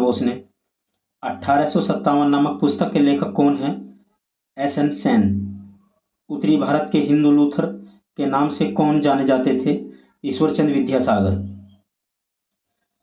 बोस ने। 1857 नामक पुस्तक के लेखक कौन हैं? एस.एन. सेन। उत्तरी भारत के हिंदू लूथर के नाम से कौन जाने जाते थे? ईश्वरचंद विद्यासागर।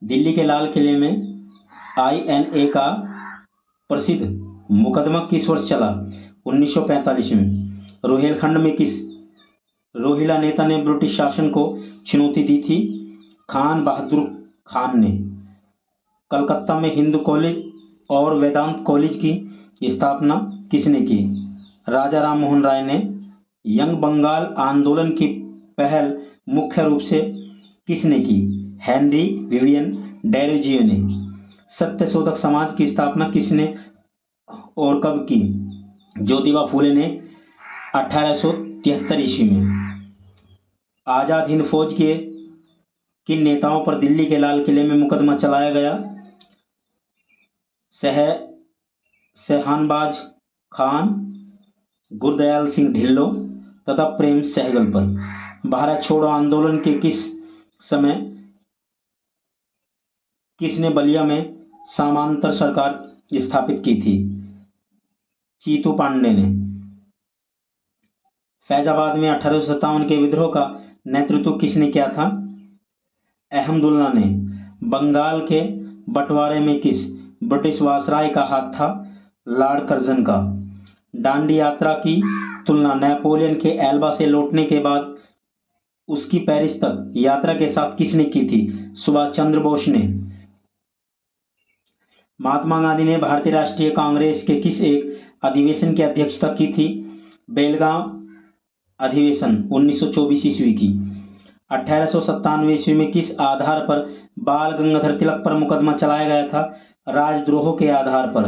दिल्ली के लाल किले में INA का प्रसिद्ध मुकदमा किस वर्ष चला? 1945 में। रोहिलखंड में किस रोहिला नेता ने ब्रिटिश शासन को चुनौती दी थी? खान बहादुर खान ने। कलकत्ता में हिंदू कॉलेज और वेदांत कॉलेज की स्थापना किसने की? राजा राम मोहन राय ने। यंग बंगाल आंदोलन की पहल मुख्य रूप से किसने की? हेनरी विवियन डेरोजियो ने। सत्यशोधक समाज की स्थापना किसने और कब की? ज्योतिबा फूले ने 1873 ईस्वी में। आजाद हिंद फौज के किन नेताओं पर दिल्ली के लाल किले में मुकदमा चलाया गया? शहनबाज खान, गुरदयाल सिंह ढिल्लों तथा प्रेम सहगल पर। भारत छोड़ो आंदोलन के किस समय किसने बलिया में समांतर सरकार स्थापित की थी? चीतू पांडे ने। फैजाबाद में 1857 के विद्रोह का नेतृत्व किसने किया था? अहमदुल्ला ने। बंगाल के बंटवारे में किस ब्रिटिश वायसराय का हाथ था? लॉर्ड कर्जन का। डांडी यात्रा की तुलना नेपोलियन के एल्बा से लौटने के बाद उसकी पेरिस तक यात्रा के साथ किसने की थी? सुभाष चंद्र बोस ने। महात्मा गांधी ने भारतीय राष्ट्रीय कांग्रेस के किस एक अधिवेशन की अध्यक्षता की थी? बेलगांव अधिवेशन 1924 ईस्वी की। 1897 ईस्वी में किस आधार पर बाल गंगाधर तिलक पर मुकदमा चलाया गया था? राजद्रोह के आधार पर।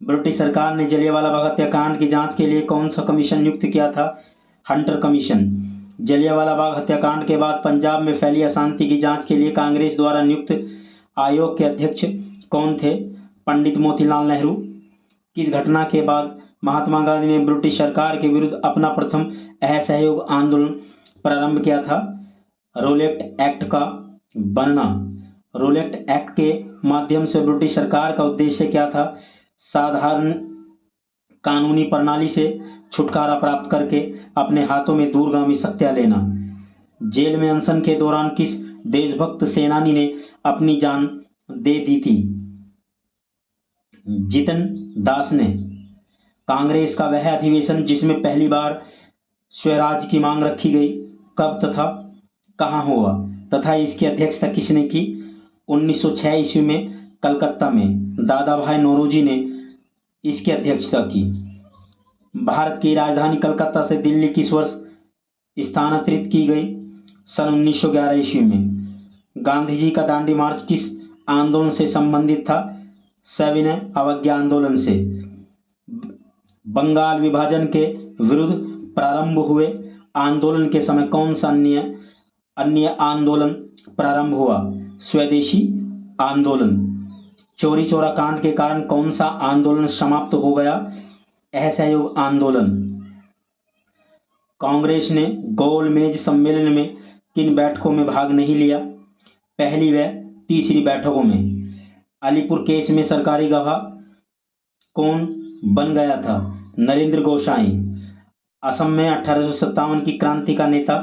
ब्रिटिश सरकार ने जलियांवाला बाग हत्याकांड की जांच के लिए कौन सा कमीशन नियुक्त किया था? Hunter commission. जलियांवाला बाग हत्याकांड के बाद पंजाब में फैली अशांति की जांच के लिए कांग्रेस द्वारा नियुक्त आयोग के अध्यक्ष कौन थे? पंडित मोतीलाल नेहरू। किस घटना के बाद महात्मा गांधी ने ब्रिटिश सरकार के विरुद्ध अपना प्रथम असहयोग आंदोलन प्रारंभ किया था? रोलेट एक्ट का बनना। रोलेट एक्ट के माध्यम से ब्रिटिश सरकार का उद्देश्य क्या था? साधारण कानूनी प्रणाली से छुटकारा प्राप्त करके अपने हाथों में दूरगामी शक्तियां लेना। जेल में अनशन के दौरान किस देशभक्त सेनानी ने अपनी जान दे दी थी? जितन दास ने। कांग्रेस का वह अधिवेशन जिसमें पहली बार स्वराज की मांग रखी गई कब तथा कहाँ हुआ तथा इसकी अध्यक्षता किसने की? 1906 ईस्वी में कलकत्ता में। दादा भाई नौरोजी ने इसकी अध्यक्षता की। भारत की राजधानी कलकत्ता से दिल्ली किस वर्ष स्थानांतरित की गई? सन 1911 ईस्वी में। गांधी जी का दांडी मार्च किस आंदोलन से संबंधित था? सविनय अवज्ञा आंदोलन से। बंगाल विभाजन के विरुद्ध प्रारंभ हुए आंदोलन के समय कौन सा अन्य आंदोलन प्रारंभ हुआ? स्वदेशी आंदोलन। चौरी चौरा कांड के कारण कौन सा आंदोलन समाप्त हो गया? असहयोग आंदोलन। कांग्रेस ने गोलमेज सम्मेलन में किन बैठकों में भाग नहीं लिया? पहली व तीसरी बैठकों में। अलीपुर केस में सरकारी गवाह कौन बन गया था? नरेंद्र गोसाई। असम में 1857 की क्रांति का नेता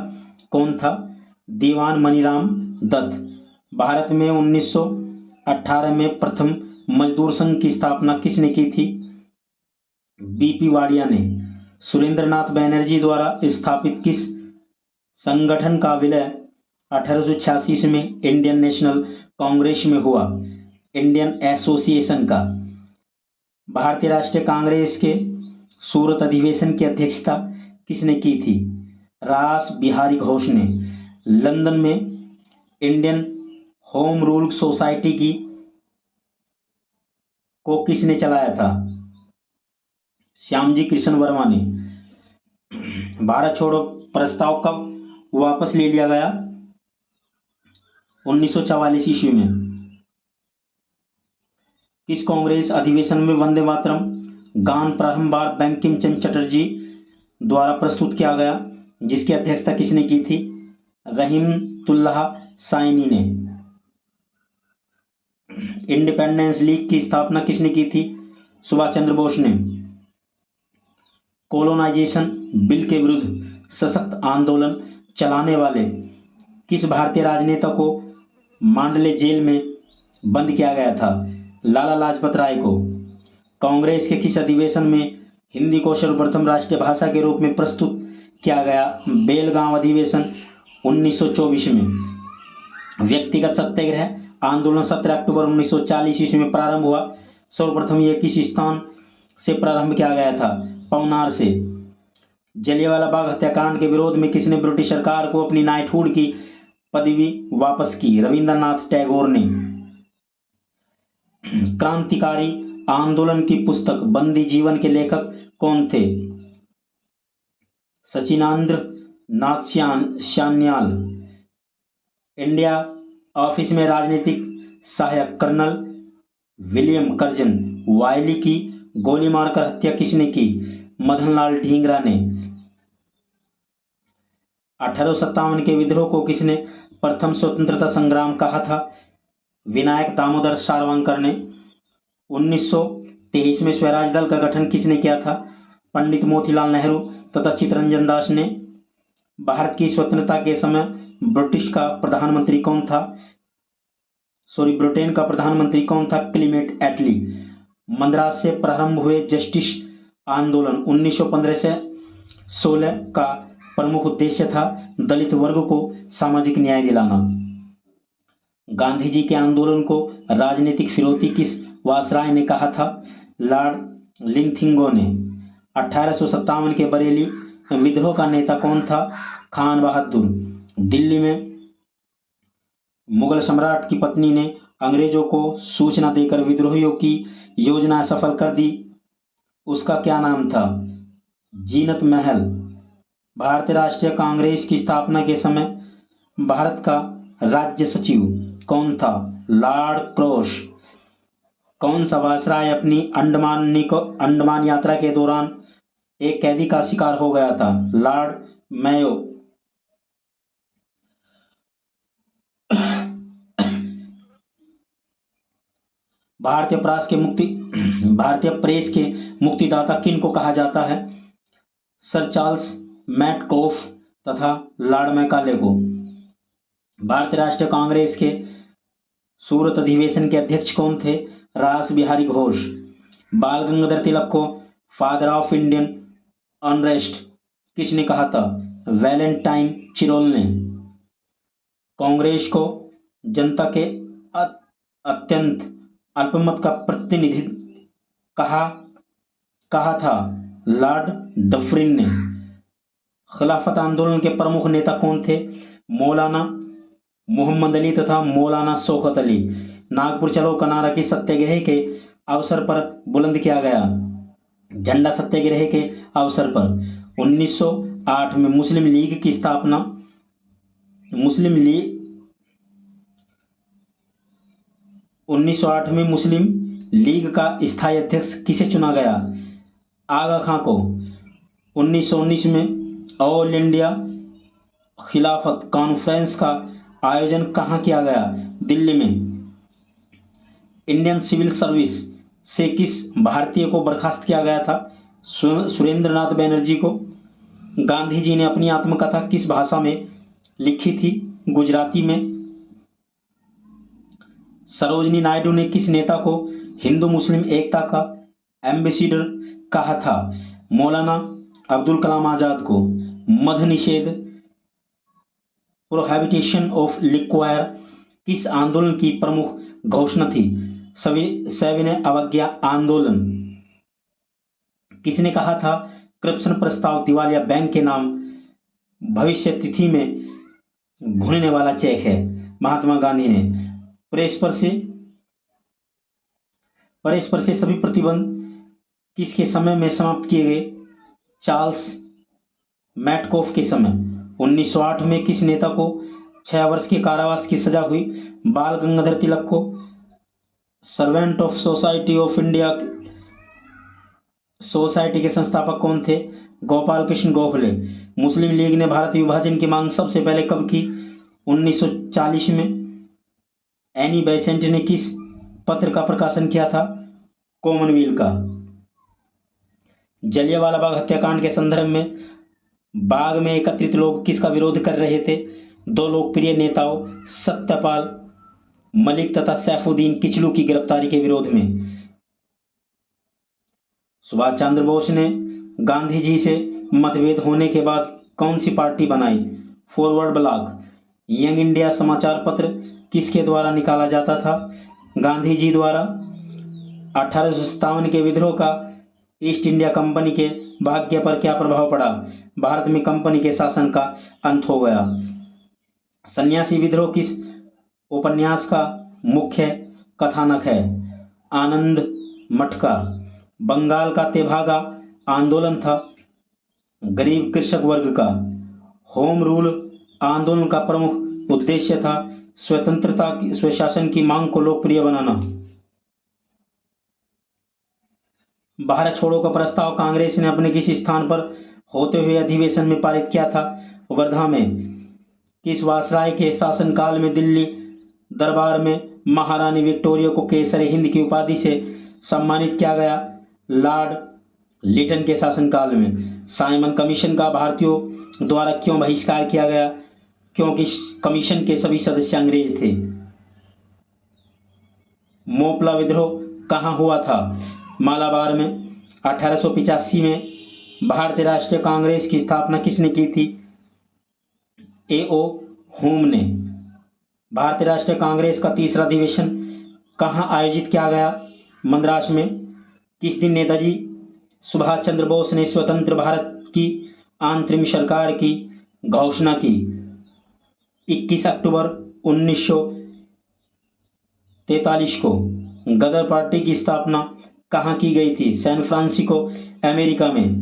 कौन था? दीवान मनीराम दत्त। भारत में 1918 में प्रथम मजदूर संघ की स्थापना किसने की थी? बीपी वाडिया ने। सुरेंद्रनाथ बैनर्जी द्वारा स्थापित किस संगठन का विलय 1886 में इंडियन नेशनल कांग्रेस में हुआ? इंडियन एसोसिएशन का। भारतीय राष्ट्रीय कांग्रेस के सूरत अधिवेशन की अध्यक्षता किसने की थी? रास बिहारी घोष ने। लंदन में इंडियन होम रूल सोसाइटी को किसने चलाया था? श्यामजी कृष्ण वर्मा ने। भारत छोड़ो प्रस्ताव कब वापस ले लिया गया? 1944 ईस्वी में। किस कांग्रेस अधिवेशन में वंदे मातरम गान प्रारंभ बार बंकिम चंद्र चटर्जी द्वारा प्रस्तुत किया गया, जिसकी अध्यक्षता किसने की थी? रहीमतुल्लाह साइनी ने। इंडिपेंडेंस लीग की स्थापना किसने की थी? सुभाष चंद्र बोस ने। कॉलोनाइजेशन बिल के विरुद्ध सशक्त आंदोलन चलाने वाले किस भारतीय राजनेता को मांडले जेल में बंद किया गया था? लाला लाजपत राय को। कांग्रेस के किस अधिवेशन में हिंदी को सर्वप्रथम राष्ट्रीय भाषा के रूप में प्रस्तुत किया गया? बेलगांव अधिवेशन 1924 में। व्यक्तिगत सत्याग्रह आंदोलन 17 अक्टूबर 1940 ईस्वी में प्रारंभ हुआ। सर्वप्रथम यह किस स्थान से प्रारंभ किया गया था? पवनार से। जलियांवाला बाग हत्याकांड के विरोध में किसने ब्रिटिश सरकार को अपनी नाइटहुड की पदवी वापस की? रविंद्रनाथ टैगोर ने। क्रांतिकारी आंदोलन की पुस्तक बंदी जीवन के लेखक कौन थे? सचिनांद्र नाथ सान्याल। इंडिया ऑफिस में राजनीतिक सहायक कर्नल विलियम कर्जन वायली की गोली मारकर हत्या किसने की? मदनलाल ढींगरा ने। 1857 के विद्रोह को किसने प्रथम स्वतंत्रता संग्राम कहा था? विनायक दामोदर सावरकर ने। 1923 में स्वराज दल का गठन किसने किया था? पंडित मोतीलाल नेहरू तथा चित्तरंजन दास ने। भारत की स्वतंत्रता के समय ब्रिटेन का प्रधानमंत्री कौन था? क्लीमेंट एटली। मद्रास से प्रारंभ हुए जस्टिस आंदोलन 1915 से 16 का प्रमुख उद्देश्य था दलित वर्ग को सामाजिक न्याय दिलाना। गांधी जी के आंदोलन को राजनीतिक फिरौती किस वासराय ने कहा था? लॉर्ड लिंथिंगो ने। 1857 के बरेली विद्रोह का नेता कौन था? खान बहादुर। दिल्ली में मुगल सम्राट की पत्नी ने अंग्रेजों को सूचना देकर विद्रोहियों की योजना सफल कर दी, उसका क्या नाम था? जीनत महल। भारतीय राष्ट्रीय कांग्रेस की स्थापना के समय भारत का राज्य सचिव कौन था? Lord cross. कौन सा वायसराय अपनी अंडमान यात्रा के दौरान एक कैदी का शिकार हो गया था? Lord Mayo. भारतीय प्रेस के मुक्तिदाता किन को कहा जाता है? सर चार्ल्स मैटकॉफ तथा लॉर्ड मैकाले को। भारतीय राष्ट्रीय कांग्रेस के सूरत अधिवेशन के अध्यक्ष कौन थे? रास बिहारी घोष। बाल गंगाधर तिलक को फादर ऑफ इंडियन अनरेस्ट किसने कहा था? वैलेंटाइन चिरोल ने। कांग्रेस को जनता के अत्यंत अल्पमत का प्रतिनिधि कहा था? लॉर्ड डफरिन ने। खिलाफत आंदोलन के प्रमुख नेता कौन थे? मौलाना मोहम्मद अली तथा मौलाना शौकत अली। नागपुर चलो का नारा किस सत्याग्रह के अवसर पर बुलंद किया गया? झंडा सत्याग्रह के अवसर पर। 1908 में मुस्लिम लीग की स्थापना। मुस्लिम लीग का स्थायी अध्यक्ष किसे चुना गया? आगा खां को। 1919 में ऑल इंडिया खिलाफत कॉन्फ्रेंस का आयोजन कहाँ किया गया? दिल्ली में। इंडियन सिविल सर्विस से किस भारतीय को बर्खास्त किया गया था? सुरेंद्रनाथ बनर्जी को। गांधी जी ने अपनी आत्मकथा किस भाषा में लिखी थी? गुजराती में। सरोजनी नायडू ने किस नेता को हिंदू मुस्लिम एकता का एम्बेसडर कहा था? मौलाना अब्दुल कलाम आजाद को। मद्य निषेध प्रोहिबिशन ऑफ लिक्वायर किस आंदोलन की प्रमुख घोषणा थी? सविनय अवज्ञा आंदोलन। किसने कहा था करप्शन प्रस्ताव दिवालिया बैंक के नाम भविष्य तिथि में भुनने वाला चेक है? महात्मा गांधी ने। प्रेस पर से सभी प्रतिबंध किसके समय में समाप्त किए गए? चार्ल्स मैटकॉफ के समय। 1908 में किस नेता को 6 वर्ष के कारावास की सजा हुई? बाल गंगाधर तिलक को। Servant of society of India society के संस्थापक कौन थे? गोपाल कृष्ण गोखले। मुस्लिम लीग ने भारत विभाजन की मांग सबसे पहले कब की? 1940 में। एनी बेसेंट ने किस पत्र का प्रकाशन किया था? कॉमनवेल्थ का। जलियांवाला बाग हत्याकांड के संदर्भ में बाग में एकत्रित लोग किसका विरोध कर रहे थे? दो लोकप्रिय नेताओं सत्यपाल मलिक तथा सैफुद्दीन किचलू की गिरफ्तारी के विरोध में। सुभाष चंद्र बोस ने गांधी जी से मतभेद होने के बाद कौन सी पार्टी बनाई? Forward block. यंग इंडिया समाचार पत्र किसके द्वारा निकाला जाता था? गांधी जी द्वारा। 1857 के विद्रोह का ईस्ट इंडिया कंपनी के भाग्य पर क्या प्रभाव पड़ा? भारत में कंपनी के शासन का अंत हो गया। सन्यासी विद्रोह किस उपन्यास का मुख्य कथानक है? आनंद मठ का। बंगाल का तेभागा आंदोलन था गरीब कृषक वर्ग का। होम रूल आंदोलन का प्रमुख उद्देश्य था स्वतंत्रता स्वशासन की मांग को लोकप्रिय बनाना। भारत छोड़ो का प्रस्ताव कांग्रेस ने अपने किस स्थान पर होते हुए अधिवेशन में पारित किया था? वर्धा में। किस वायसराय के शासनकाल में दिल्ली दरबार में महारानी विक्टोरिया को केसर हिंद की उपाधि से सम्मानित किया गया? लॉर्ड लिटन के शासनकाल में। साइमन कमीशन का भारतीयों द्वारा क्यों बहिष्कार किया गया? क्योंकि कमीशन के सभी सदस्य अंग्रेज थे। मोपला विद्रोह कहाँ हुआ था? मालाबार में। 1885 में भारतीय राष्ट्रीय कांग्रेस की स्थापना किसने की थी? A.O. होम ने। भारतीय राष्ट्रीय कांग्रेस का तीसरा अधिवेशन कहाँ आयोजित किया गया? मद्रास में। किस दिन नेताजी सुभाष चंद्र बोस ने स्वतंत्र भारत की अंतरिम सरकार की घोषणा की? 21 अक्टूबर 1943 को। गदर पार्टी की स्थापना कहाँ की गई थी? सैन फ्रांसिस्को अमेरिका में।